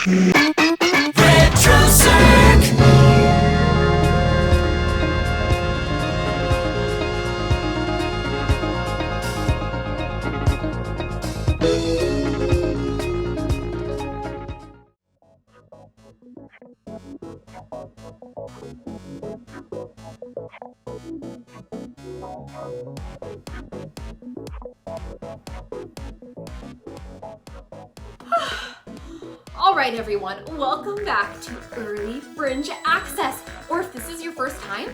RETROcirq. Alright everyone, welcome back to Early Fringe Access, or if this is your first time,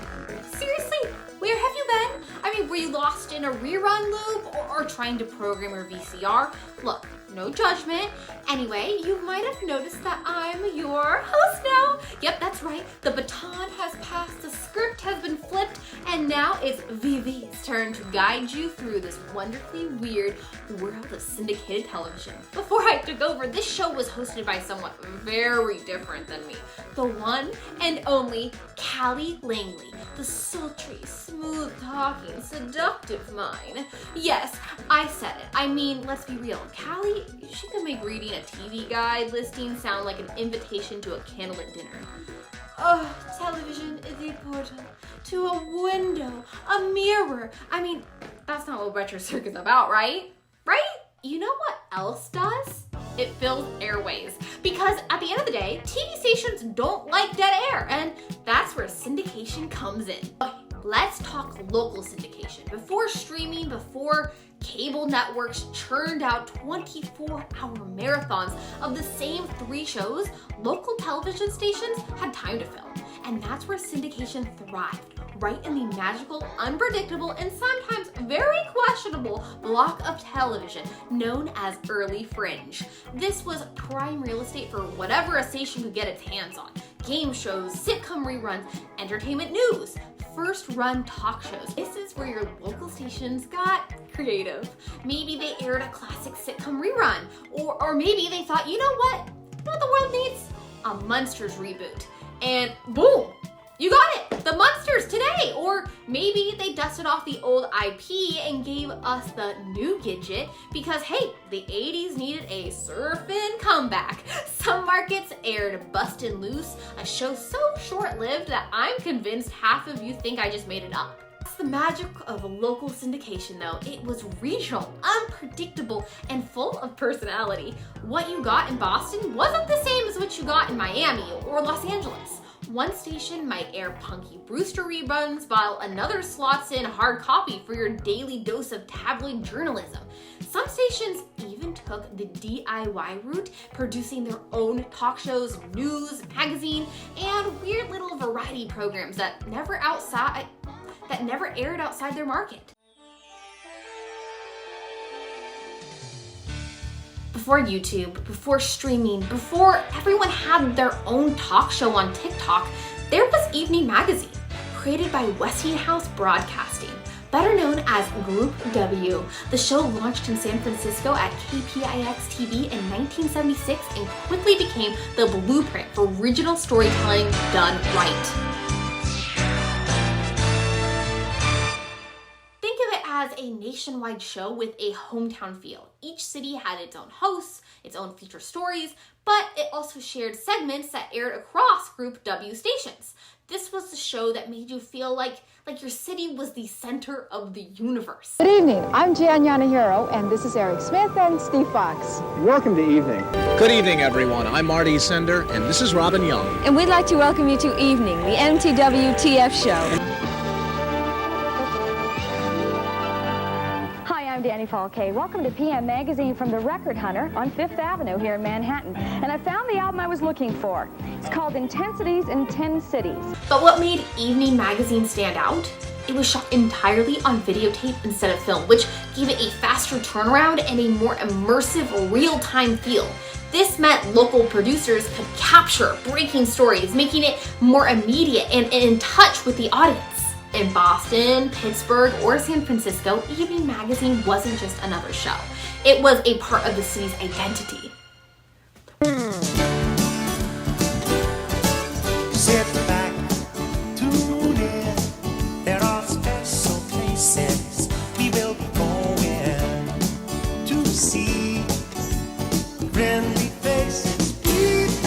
seriously, where have you been? I mean, were you lost in a rerun loop or trying to program your VCR? Look, no judgment. Anyway, you might have noticed that I'm your host now. Yep, that's right, the baton has passed, the script has been flipped, and now it's Vivi's turn to guide you through this wonderfully weird world of syndicated television. Before I took over, this show was hosted by someone very different than me. The one and only Callie Langley, the sultry, smooth-talking, seductive Mime. Yes, I said it. I mean, let's be real. Callie, she can make reading a TV guide listing sound like an invitation to a candlelit dinner. Oh, television is a portal to a window, a mirror. I mean, that's not what RETROcirq is about, right? Right? You know what else does? It fills airways. Because at the end of the day, TV stations don't like dead air, and that's where syndication comes in. Okay, let's talk local syndication. Before streaming, before cable networks churned out 24-hour marathons of the same 3 shows, local television stations had time to film. And that's where syndication thrived, right in the magical, unpredictable, and sometimes very questionable block of television known as Early Fringe. This was prime real estate for whatever a station could get its hands on. Game shows, sitcom reruns, entertainment news, first-run talk shows. This is where your local stations got creative. Maybe they aired a classic sitcom rerun, or maybe they thought, you know what the world needs? A Munsters reboot. And boom, you got it, the Munsters today. Or maybe they dusted off the old IP and gave us the new gadget because, hey, the 80s needed a surfing comeback. Some markets aired Bustin' Loose, a show so short-lived that I'm convinced half of you think I just made it up. That's the magic of local syndication though. It was regional, unpredictable, and full of personality. What you got in Boston wasn't the same as what you got in Miami or Los Angeles. One station might air Punky Brewster reruns while another slots in hard copy for your daily dose of tabloid journalism. Some stations even took the DIY route, producing their own talk shows, news, magazine, and weird little variety programs that never aired outside their market. Before YouTube, before streaming, before everyone had their own talk show on TikTok, there was Evening Magazine, created by Westinghouse Broadcasting, better known as Group W. The show launched in San Francisco at KPIX-TV in 1976 and quickly became the blueprint for regional storytelling done right. As a nationwide show with a hometown feel. Each city had its own hosts, its own feature stories, but it also shared segments that aired across Group W stations. This was the show that made you feel like your city was the center of the universe. Good evening, I'm Jan Yanahiro, and this is Eric Smith and Steve Fox. Welcome to Evening. Good evening, everyone. I'm Marty Sender, and this is Robin Young. And we'd like to welcome you to Evening, the MTWTF show. I'm Danny Falkay. Welcome to PM Magazine from the Record Hunter on 5th Avenue here in Manhattan. And I found the album I was looking for. It's called Intensities in 10 Cities. But what made Evening Magazine stand out? It was shot entirely on videotape instead of film, which gave it a faster turnaround and a more immersive, real-time feel. This meant local producers could capture breaking stories, making it more immediate and in touch with the audience. In Boston, Pittsburgh, or San Francisco, Evening Magazine wasn't just another show. It was a part of the city's identity. Sit back, tune in. There are special places we will be going to see. Friendly faces, people.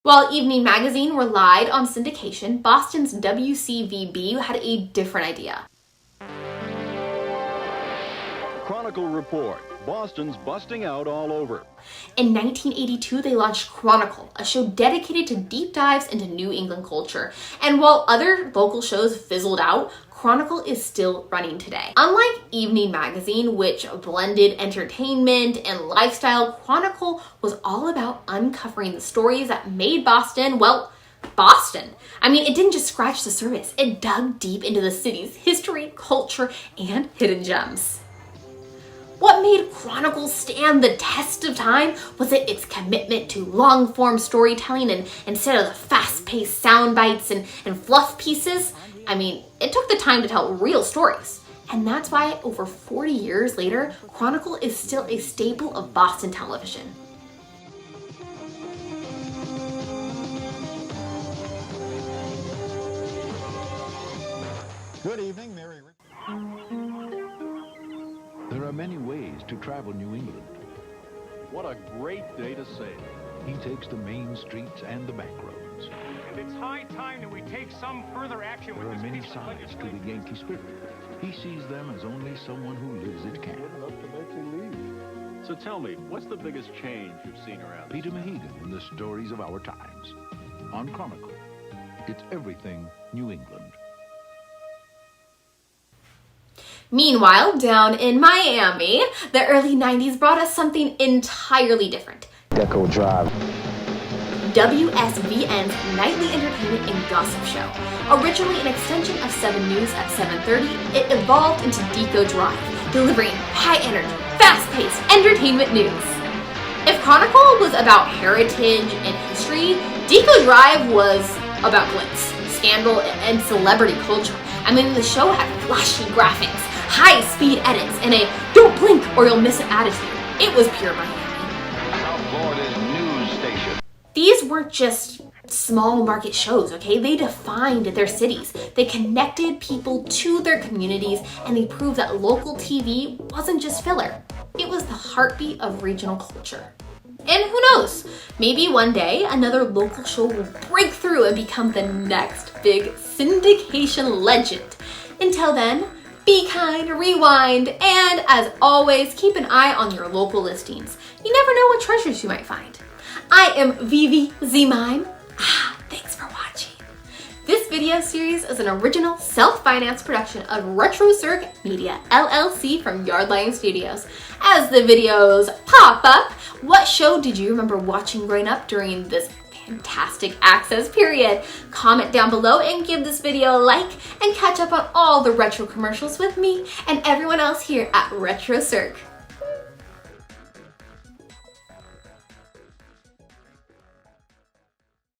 While Evening Magazine relied on syndication, Boston's WCVB had a different idea. Chronicle report. Boston's busting out all over. In 1982, they launched Chronicle, a show dedicated to deep dives into New England culture. And while other local shows fizzled out, Chronicle is still running today. Unlike Evening Magazine, which blended entertainment and lifestyle, Chronicle was all about uncovering the stories that made Boston, well, Boston. I mean, it didn't just scratch the surface. It dug deep into the city's history, culture, and hidden gems. What made Chronicle stand the test of time was its commitment to long-form storytelling and instead of the fast-paced sound bites and fluff pieces. I mean, it took the time to tell real stories. And that's why over 40 years later, Chronicle is still a staple of Boston television. Good evening, Mary. There are many ways to travel New England. What a great day to sail. He takes the main streets and the back roads. And it's high time that we take some further action There with are this many piece of sides to legislation. the Yankee spirit. He sees them as only someone who lives it can. So tell me, what's the biggest change you've seen around Peter Mahegan in the stories of our times. On Chronicle, it's everything New England. Meanwhile, down in Miami, the early 90s brought us something entirely different. Deco Drive. WSVN's nightly entertainment and gossip show. Originally an extension of 7 News at 7:30, it evolved into Deco Drive, delivering high-energy, fast-paced entertainment news. If Chronicle was about heritage and history, Deco Drive was about glitz, scandal, and celebrity culture. I mean, the show had flashy graphics, high-speed edits, and a don't blink or you'll miss it attitude. It was pure Miami. South Florida's news station. These weren't just small market shows, okay? They defined their cities. They connected people to their communities, and they proved that local TV wasn't just filler. It was the heartbeat of regional culture. And who knows, maybe one day another local show will break through and become the next big syndication legend. Until then, be kind, rewind, and as always, keep an eye on your local listings. You never know what treasures you might find. I am Vivi the Mime. Thanks for watching. This video series is an original self-financed production of RETROcirq Media LLC from Yardline Studios. As the videos pop up, what show did you remember watching growing up during this fantastic access period? Comment down below and give this video a like and catch up on all the retro commercials with me and everyone else here at RETROcirq.